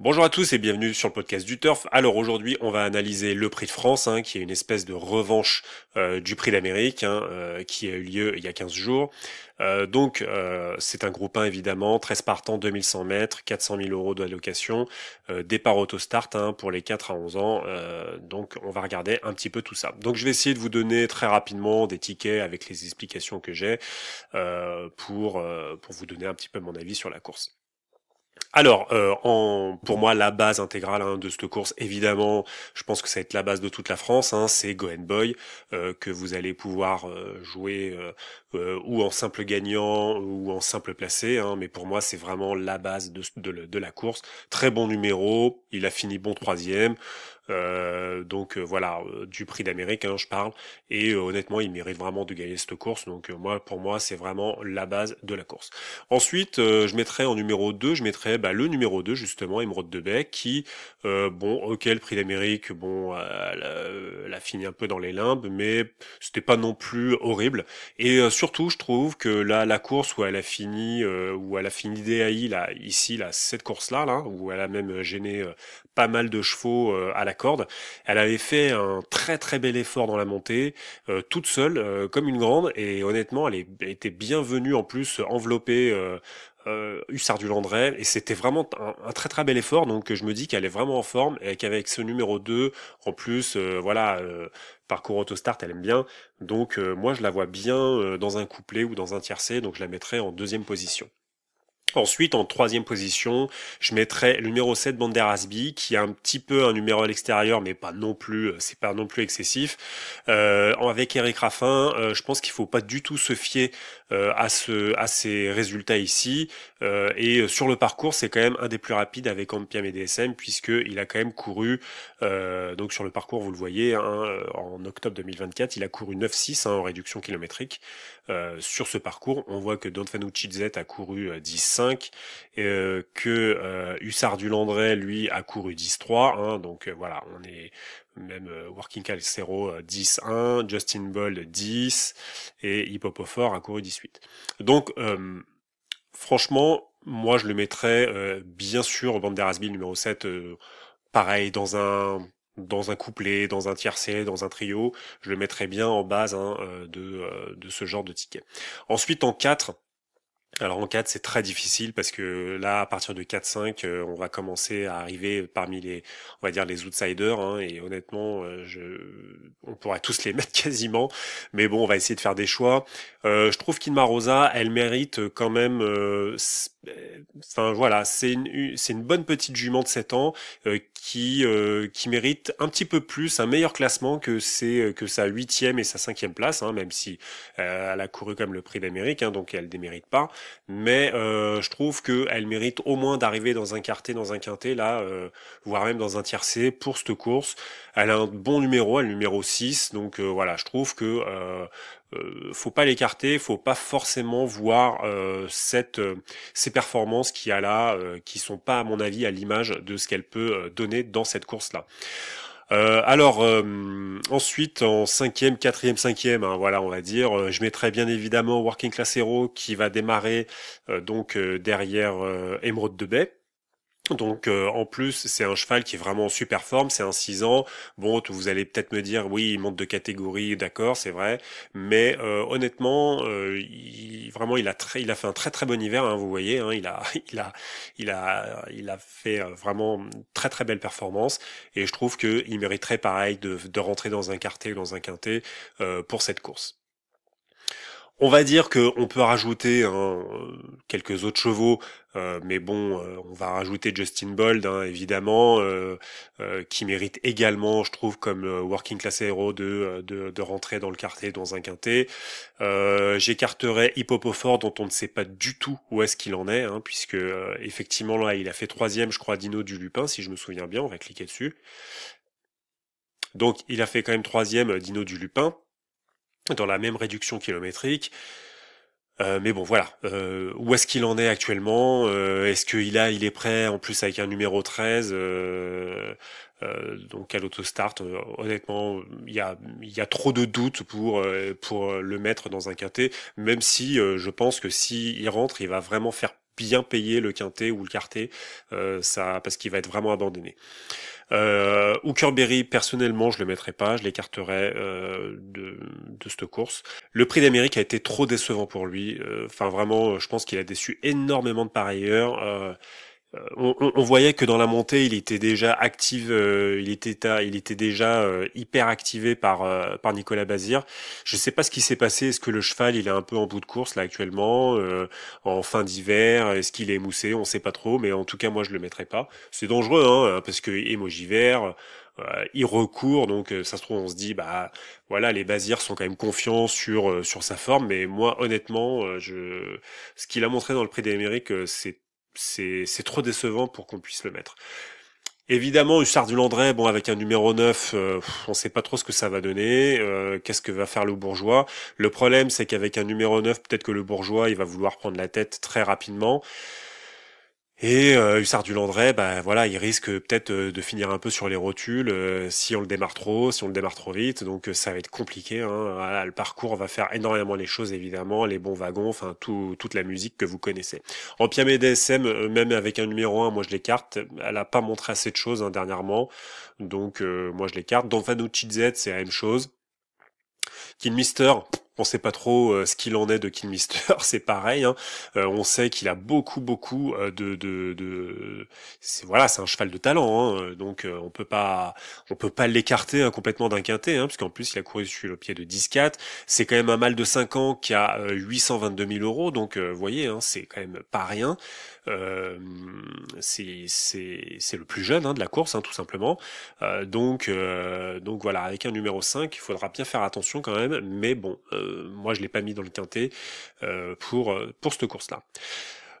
Bonjour à tous et bienvenue sur le podcast du Turf. Alors aujourd'hui, on va analyser le Prix de France, qui est une espèce de revanche du Prix d'Amérique, qui a eu lieu il y a 15 jours. C'est un groupe 1 évidemment, 13 partants, 2100 mètres, 400 000 euros d'allocation, départ auto-start pour les 4 à 11 ans. Donc on va regarder un petit peu tout ça. Donc je vais essayer de vous donner très rapidement des tickets avec les explications que j'ai pour vous donner un petit peu mon avis sur la course. Alors, pour moi, la base intégrale de cette course, évidemment, je pense que ça va être la base de toute la France, c'est Go and Boy, que vous allez pouvoir jouer ou en simple gagnant ou en simple placé, mais pour moi, c'est vraiment la base de la course. Très bon numéro, il a fini bon troisième, voilà, du Prix d'Amérique, je parle, et honnêtement, il mérite vraiment de gagner cette course, donc pour moi, c'est vraiment la base de la course. Ensuite, je mettrais en numéro 2, je mettrais le numéro 2 justement, Émeraude de Bec, qui, ok, le Prix d'Amérique, elle a fini un peu dans les limbes, mais c'était pas non plus horrible. Et surtout, je trouve que là, la course où elle a fini DAI, là, ici, là, cette course-là, là, où elle a même gêné pas mal de chevaux à la corde, elle avait fait un très très bel effort dans la montée, toute seule, comme une grande, et honnêtement, elle était bienvenue en plus enveloppée Hussard du Landré, et c'était vraiment un très très bel effort, donc je me dis qu'elle est vraiment en forme, et qu'avec ce numéro 2 en plus, parcours autostart, elle aime bien, donc moi je la vois bien dans un couplet ou dans un tiercé, donc je la mettrais en deuxième position. Ensuite, en troisième position, je mettrais le numéro 7, Banderasby, qui a un petit peu un numéro à l'extérieur, mais pas non plus, c'est pas non plus excessif. Avec Eric Raffin, je pense qu'il faut pas du tout se fier à ces résultats ici. Et sur le parcours, c'est quand même un des plus rapides avec Ampiam et DSM, puisqu'il a quand même couru, donc sur le parcours, vous le voyez, en octobre 2024, il a couru 9,6 en réduction kilométrique. Sur ce parcours, on voit que Don Fanucci Z a couru 10,5, que Hussard du Landré, lui, a couru 10,3, donc voilà, on est même Working Calcero 10,1, Justin Bold 10, et Hippopofor a couru 18. Donc, franchement, moi je le mettrais bien sûr au Banderasby numéro 7, pareil dans un couplet, dans un tiercé, dans un trio, je le mettrais bien en base de ce genre de ticket. Ensuite en 4, alors en 4 c'est très difficile parce que là à partir de 4-5 on va commencer à arriver parmi on va dire les outsiders, et honnêtement on pourrait tous les mettre quasiment, mais bon on va essayer de faire des choix. Je trouve qu'Inma Rosa elle mérite quand même enfin voilà, c'est une bonne petite jument de 7 ans qui mérite un petit peu plus, un meilleur classement que sa huitième et sa cinquième place, même si elle a couru comme le Prix d'Amérique, donc elle démérite pas, mais je trouve qu'elle mérite au moins d'arriver dans un quartet, dans un quintet, là, voire même dans un tiercé pour cette course. Elle a un bon numéro, elle est numéro 6, donc voilà, je trouve que faut pas l'écarter, faut pas forcément voir ces performances qu'il y a là, qui sont pas à mon avis à l'image de ce qu'elle peut donner dans cette course-là. Ensuite, en cinquième, quatrième, cinquième, voilà, on va dire, je mettrai bien évidemment Working Class Hero qui va démarrer derrière Emeraude de Bay. Donc en plus c'est un cheval qui est vraiment en super forme, c'est un 6 ans. Bon, vous allez peut-être me dire oui, il monte de catégorie, d'accord, c'est vrai, mais honnêtement, vraiment il a fait un très très bon hiver, vous voyez, il a fait vraiment très très belle performance, et je trouve que il mériterait pareil de rentrer dans un quartet ou dans un quintet pour cette course. On va dire que on peut rajouter quelques autres chevaux, mais bon, on va rajouter Justin Bold, évidemment, qui mérite également, je trouve, comme Working Class Hero, de rentrer dans le quartet, dans un quintet. J'écarterai Hippopofor, dont on ne sait pas du tout où est-ce qu'il en est, puisque effectivement là, il a fait troisième, je crois, Dino du Lupin, si je me souviens bien, on va cliquer dessus. Donc, il a fait quand même troisième, Dino du Lupin, dans la même réduction kilométrique. Mais bon, voilà. Où est-ce qu'il en est actuellement? Est-ce il est prêt en plus avec un numéro 13 donc à l'autostart? Honnêtement, il y a trop de doutes pour le mettre dans un quintet. Même si je pense que si il rentre, il va vraiment faire bien payer le quintet ou le quartet, ça, parce qu'il va être vraiment abandonné. Hookerberry, personnellement, je le mettrai pas, je l'écarterai de cette course. Le Prix d'Amérique a été trop décevant pour lui. Enfin, vraiment, je pense qu'il a déçu énormément de parieurs. On voyait que dans la montée, il était déjà actif, il était déjà hyper activé par Nicolas Bazir. Je sais pas ce qui s'est passé. Est-ce que le cheval, il est un peu en bout de course là actuellement, en fin d'hiver? Est-ce qu'il est émoussé? On sait pas trop, mais en tout cas, moi, je le mettrai pas. C'est dangereux, hein, parce que émoji-vert, il recourt, donc ça se trouve, on se dit, bah voilà, les Bazirs sont quand même confiants sur sa forme, mais moi, honnêtement, ce qu'il a montré dans le Prix d'Amérique, c'est trop décevant pour qu'on puisse le mettre. Évidemment, Hussard du Landré, bon, avec un numéro 9, on sait pas trop ce que ça va donner, qu'est-ce que va faire le Bourgeois. Le problème, c'est qu'avec un numéro 9, peut-être que le Bourgeois, il va vouloir prendre la tête très rapidement. Et Hussard du Landré, bah voilà, il risque peut-être de finir un peu sur les rotules si on le démarre trop, si on le démarre trop vite. Donc ça va être compliqué, hein. Voilà, le parcours va faire énormément les choses évidemment, les bons wagons, enfin toute la musique que vous connaissez. En Piamé DSM, même avec un numéro 1, moi je l'écarte. Elle a pas montré assez de choses hein, dernièrement, donc moi je l'écarte. Dans Vanucci Z, c'est la même chose. Kidmister, on sait pas trop ce qu'il en est de Kidmister, c'est pareil. Hein. On sait qu'il a beaucoup c'est voilà, c'est un cheval de talent. Hein. Donc on peut pas l'écarter hein, complètement d'un quintet, hein, puisqu'en plus il a couru sur le pied de 10-4. C'est quand même un mâle de 5 ans qui a 822 000 euros, donc vous voyez, hein, c'est quand même pas rien. Euh, c'est le plus jeune hein, de la course, hein, tout simplement. Donc voilà, avec un numéro 5, il faudra bien faire attention quand même, mais bon, moi je l'ai pas mis dans le quintet pour cette course-là.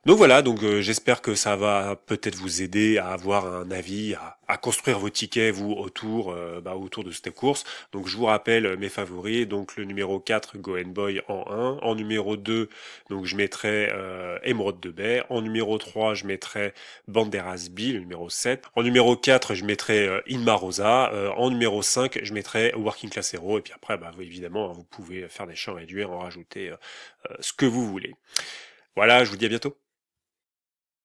Donc voilà, donc j'espère que ça va peut-être vous aider à avoir un avis, à construire vos tickets vous autour de cette course. Donc je vous rappelle mes favoris, donc le numéro 4 Go and Boy en 1, en numéro 2 donc je mettrai Emeraude de Baie, en numéro 3 je mettrai Banderas B, le numéro 7, en numéro 4 je mettrai Inma Rosa, en numéro 5 je mettrai Working Class Hero et puis après vous, évidemment vous pouvez faire des champs réduits, en rajouter ce que vous voulez. Voilà, je vous dis à bientôt.